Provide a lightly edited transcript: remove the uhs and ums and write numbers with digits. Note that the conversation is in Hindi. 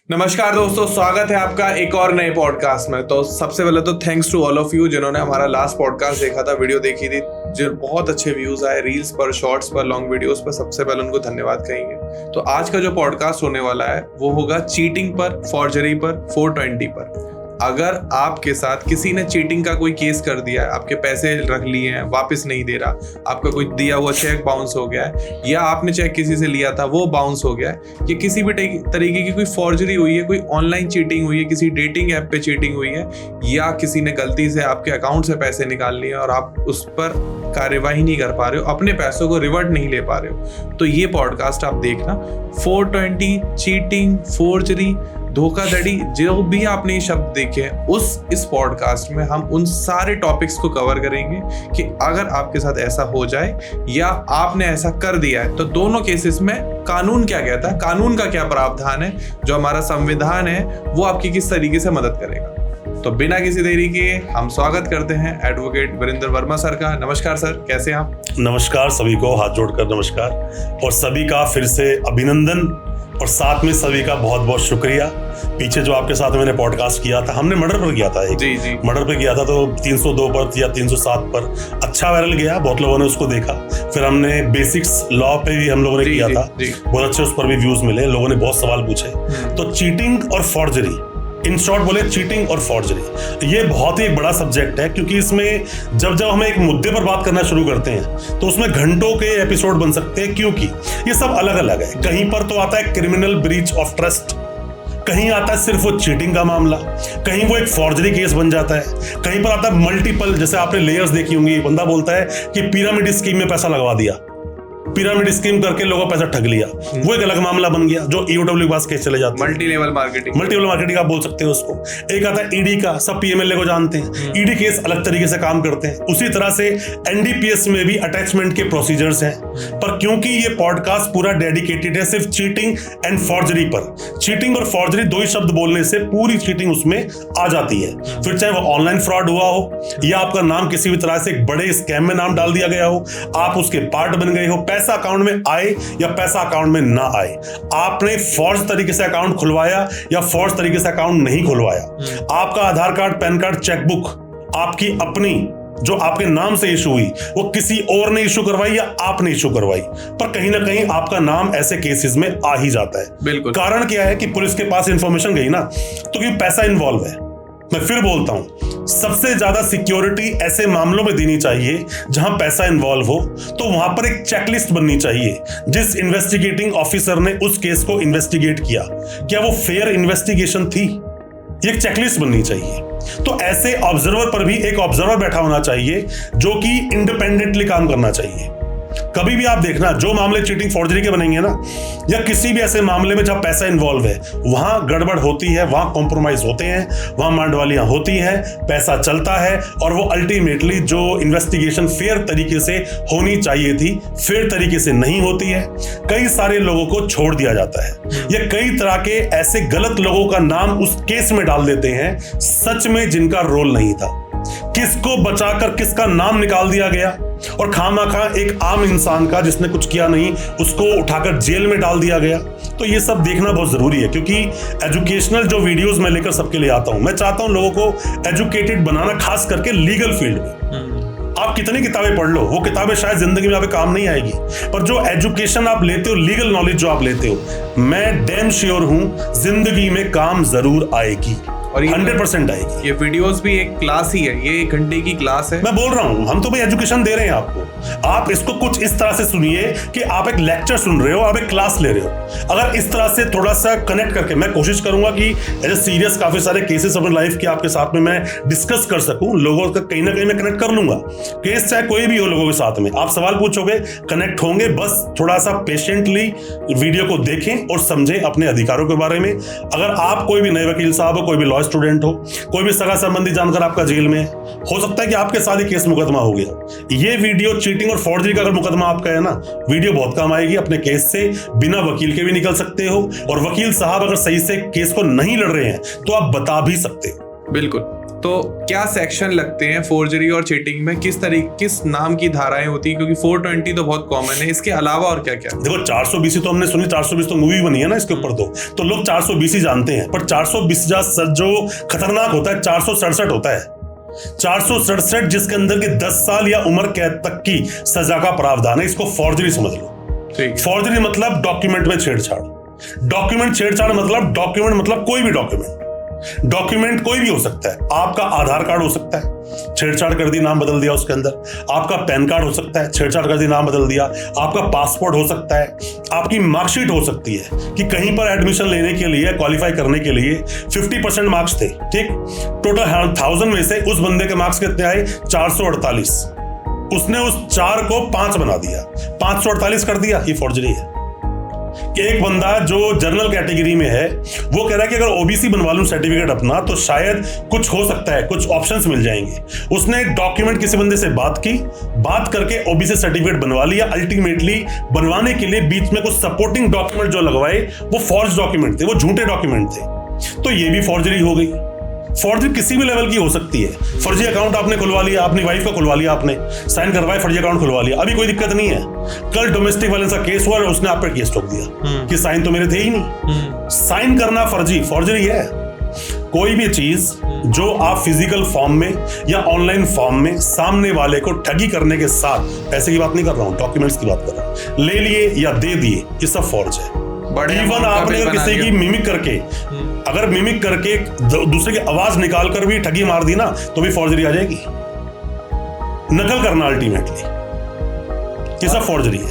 नमस्कार दोस्तों, स्वागत है आपका एक और नए पॉडकास्ट में। तो सबसे पहले तो thanks to all of you जिन्होंने हमारा लास्ट पॉडकास्ट देखा था, वीडियो देखी थी, जो बहुत अच्छे व्यूज आए रील्स पर, शॉर्ट्स पर, लॉन्ग वीडियोस पर। सबसे पहले उनको धन्यवाद कहेंगे। तो आज का जो पॉडकास्ट होने वाला है वो होगा चीटिंग पर, फॉर्जरी पर, 420 पर। अगर आपके साथ किसी ने चीटिंग का कोई केस कर दिया है, आपके पैसे रख लिए हैं, वापस नहीं दे रहा, आपका कोई दिया हुआ चेक बाउंस हो गया है, या आपने चेक किसी से लिया था वो बाउंस हो गया है, या किसी भी तरीके की कोई फॉर्जरी हुई है, कोई ऑनलाइन चीटिंग हुई है, किसी डेटिंग ऐप पे चीटिंग हुई है, या किसी ने गलती से आपके अकाउंट से पैसे निकाल लिए और आप उस पर कार्यवाही नहीं कर पा रहे हो, अपने पैसों को रिवर्ट नहीं ले पा रहे हो, तो ये पॉडकास्ट आप देखना। 420, चीटिंग, फोर्जरी, धोखाधड़ी, जो भी आपने ये शब्द देखे हैं, इस पॉडकास्ट में हम उन सारे टॉपिक्स को कवर करेंगे कि अगर आपके साथ ऐसा हो जाए या आपने ऐसा कर दिया है तो दोनों केसेस में कानून क्या कहता है, कानून का क्या प्रावधान है, जो हमारा संविधान है वो आपकी किस तरीके से मदद करेगा। तो बिना किसी देरी के हम स्वागत करते हैं एडवोकेट वीरेंद्र वर्मा सर का। नमस्कार सर, कैसे हैं आप? नमस्कार सभी को, हाथ जोड़कर नमस्कार, और सभी का फिर से अभिनंदन, और साथ में सभी का बहुत बहुत शुक्रिया। पीछे जो आपके साथ मैंने पॉडकास्ट किया था, हमने मर्डर पर किया था, एक मर्डर पे किया था, तो 302 पर या 307 पर अच्छा वायरल गया, बहुत लोगों ने उसको देखा। फिर हमने बेसिक्स लॉ पे भी हम लोगों ने किया था, बहुत अच्छे उस पर भी व्यूज मिले, लोगों ने बहुत सवाल पूछे। तो चीटिंग और फॉर्जरी, इन शॉर्ट बोले चीटिंग और फॉर्जरी, ये बहुत ही बड़ा सब्जेक्ट है, क्योंकि इसमें जब हम एक मुद्दे पर बात करना शुरू करते हैं तो उसमें घंटों के एपिसोड बन सकते हैं, क्योंकि ये सब अलग अलग है। कहीं पर तो आता है क्रिमिनल ब्रीच ऑफ ट्रस्ट, कहीं आता है सिर्फ वो चीटिंग का मामला, कहीं वो एक फॉर्जरी केस बन जाता है, कहीं पर आता है मल्टीपल, जैसे आपने लेयर्स देखी होंगी, बंदा बोलता है कि पिरामिड स्कीम में पैसा लगवा दिया, पिरामिड स्कीम करके लोगों का पैसा ठग लिया, वो एक अलग मामला बन गया, जो ईओडब्ल्यू के पास केस चले जाते हैं। मल्टी लेवल मार्केटिंग आप बोल सकते हो उसको। एक आता है ईडी का, सब पीएमएलए को जानते हैं, ईडी केस अलग तरीके से काम करते हैं। उसी तरह से एनडीपीएस में भी अटैचमेंट के प्रोसीजर्स हैं। पर क्योंकि ये पॉडकास्ट पूरा डेडिकेटेड है सिर्फ चीटिंग एंड फॉर्जरी पर, चीटिंग और फॉर्जरी दो ही शब्द बोलने से पूरी चीटिंग उसमें आ जाती है। फिर चाहे वो ऑनलाइन फ्रॉड हुआ हो, या आपका नाम किसी भी तरह से एक बड़े स्कैम में नाम डाल दिया गया हो, आप उसके पार्ट बन गए हो, पैसा अकाउंट में आए या पैसा अकाउंट में ना आए, आपने फॉर्ज तरीके से अकाउंट खुलवाया या फॉर्ज तरीके से अकाउंट नहीं खुलवाया, आपका आधार कार्ड, पैन कार्ड, चेकबुक आपकी अपनी जो आपके नाम से इशू हुई वो किसी और ने इशू करवाई या आपने इशू करवाई, पर कहीं ना कहीं आपका नाम ऐसे केसेस में आ ही जाता है। बिल्कुल। कारण क्या है कि पुलिस के पास इंफॉर्मेशन गई ना, तो क्योंकि पैसा इन्वॉल्व है। मैं फिर बोलता हूं, सबसे ज्यादा सिक्योरिटी ऐसे मामलों में देनी चाहिए जहां पैसा इन्वॉल्व हो, तो वहां पर एक चेकलिस्ट बननी चाहिए। जिस इन्वेस्टिगेटिंग ऑफिसर ने उस केस को इन्वेस्टिगेट किया, क्या वो फेयर इन्वेस्टिगेशन थी, ये एक चेकलिस्ट बननी चाहिए। तो ऐसे ऑब्जर्वर पर भी एक ऑब्जर्वर बैठा होना चाहिए जो कि इंडिपेंडेंटली काम करना चाहिए। कभी भी आप देखना, जो मामले चीटिंग फॉर्जरी के बनेंगे ना, या किसी भी ऐसे मामले में जब पैसा इन्वॉल्व है, वहां गड़बड़ होती है, वहां कॉम्प्रोमाइज होते हैं, वहां मांडवालियां होती हैं, पैसा चलता है, और वो अल्टीमेटली जो इन्वेस्टिगेशन फेयर तरीके से होनी चाहिए थी, फेयर तरीके से नहीं होती है। कई सारे लोगों को छोड़ दिया जाता है, या कई तरह के ऐसे गलत लोगों का नाम उस केस में डाल देते हैं, सच में जिनका रोल नहीं था। किसको बचाकर किसका नाम निकाल दिया गया, और खामखा एक आम इंसान का जिसने कुछ किया नहीं उसको उठाकर जेल में डाल दिया गया। तो ये सब देखना बहुत जरूरी है, क्योंकि एजुकेशनल जो वीडियोस मैं लेकर सबके लिए आता हूं, मैं चाहता हूं लोगों को एजुकेटेड बनाना, खास करके लीगल फील्ड में। आप कितनी किताबें पढ़ लो, वो किताबें शायद जिंदगी में आपके काम नहीं आएगी, पर जो एजुकेशन आप लेते हो, लीगल नॉलेज जो आप लेते हो, मैं डैम श्योर हूं जिंदगी में काम जरूर आएगी, और 100% आएगी। ये वीडियोस भी एक क्लास ही है, ये 1 घंटे की क्लास है। मैं बोल रहा हूं, हम तो भाई एजुकेशन दे रहे हैं आपको। आप इसको कुछ इस तरह से सुनिए कि आप एक लेक्चर सुन रहे हो, आप एक क्लास ले रहे हो। अगर इस तरह से थोड़ा सा कनेक्ट करके, मैं कोशिश करूंगा कि ऐसे सीरियस काफी सारे केसेस अपने लाइफ के आपके साथ में मैं डिस्कस कर सकूं, लोगों का कहीं ना कहीं मैं कनेक्ट कर लूंगा। केस चाहे कोई भी हो, लोगों के साथ में आप सवाल पूछोगे, कनेक्ट होंगे। बस थोड़ा सा पेशेंटली वीडियो को देखें और समझें अपने अधिकारों के बारे में। अगर आप कोई भी नए वकील साहब हो, कोई भी लॉ स्टूडेंट हो, कोई भी सगा संबंधी जानकर आपका जेल में हो सकता है कि आपके साथ ही केस मुकदमा हो गया, ये वीडियो चीटिंग और फॉर्जरी का अगर मुकदमा आपका है ना, वीडियो बहुत काम आएगी। अपने केस से बिना वकील के भी निकल सकते हो, और वकील साहब अगर सही से केस को नहीं लड़ रहे हैं तो आप बता भी सकते हो। बिल्कुल। तो क्या सेक्शन लगते हैं फोर्जरी और चीटिंग में, किस नाम की धाराएं होती है, क्योंकि 420 तो बहुत कॉमन है, इसके अलावा और क्या क्या? देखो 420 तो हमने सुनी, 420 तो मूवी बनी है ना इसके ऊपर, तो लोग 420 जानते हैं, पर 420 जो खतरनाक होता है 467 होता है। 467 जिसके अंदर के 10 साल या उम्र कैद तक की सजा का प्रावधान है। इसको फॉर्जरी समझ लो। फॉर्जरी मतलब डॉक्यूमेंट में छेड़छाड़। डॉक्यूमेंट छेड़छाड़ मतलब कोई भी डॉक्यूमेंट कोई भी हो सकता है। आपका आधार कार्ड हो सकता है, छेड़छाड़ कर दी, नाम बदल दिया उसके अंदर। आपका पैन कार्ड हो सकता है, छेड़छाड़ कर दी, नाम बदल दिया। आपका पासपोर्ट हो सकता है। आपकी मार्कशीट हो सकती है कि कहीं पर एडमिशन लेने के लिए, क्वालिफाई करने के लिए 50% मार्क्स थे, ठीक। टोटल 1000 में से उस बंदे के मार्क्स कितने आए? 448। उसने उस 4 को 5 बना दिया, 548 कर दिया। ये फॉर्जरी है। कि एक बंदा जो जनरल कैटेगरी में है वो कह रहा है कि अगर ओबीसी बनवा लूं सर्टिफिकेट अपना तो शायद कुछ हो सकता है, कुछ ऑप्शंस मिल जाएंगे। उसने डॉक्यूमेंट किसी बंदे से बात करके ओबीसी सर्टिफिकेट बनवा लिया। अल्टीमेटली बनवाने के लिए बीच में कुछ सपोर्टिंग डॉक्यूमेंट जो लगवाए वो फॉर्ज डॉक्यूमेंट थे, वो झूठे डॉक्यूमेंट थे। तो ये भी फॉर्जरी हो गई। फॉर्जरी किसी भी लेवल की हो सकती है। फर्जी अकाउंट आपने खुलवा लिया, अपनी वाइफ का खुलवा लिया, आपने साइन करवाए, फर्जी अकाउंट खुलवा लिया, अभी कोई दिक्कत नहीं है। कल डोमेस्टिक वायलेंस का केस हुआ और उसने आप पर केस ठोक दिया कि साइन तो मेरे थे ही नहीं। साइन करना फॉर्जरी है। कोई भी चीज जो आप फिजिकल फॉर्म में या ऑनलाइन फॉर्म में सामने वाले को ठगी करने के साथ, पैसे की बात नहीं कर रहा हूं, डॉक्यूमेंट्स की बात कर रहा हूं, ले लिए या दे दिए, ये सब फॉर्ज है। इवन आपने अगर किसी की मिमिक करके दूसरे की आवाज निकाल कर भी ठगी मार दी ना तो भी फॉर्जरी आ जाएगी। नकल करना अल्टीमेटली ये सब फॉर्जरी है।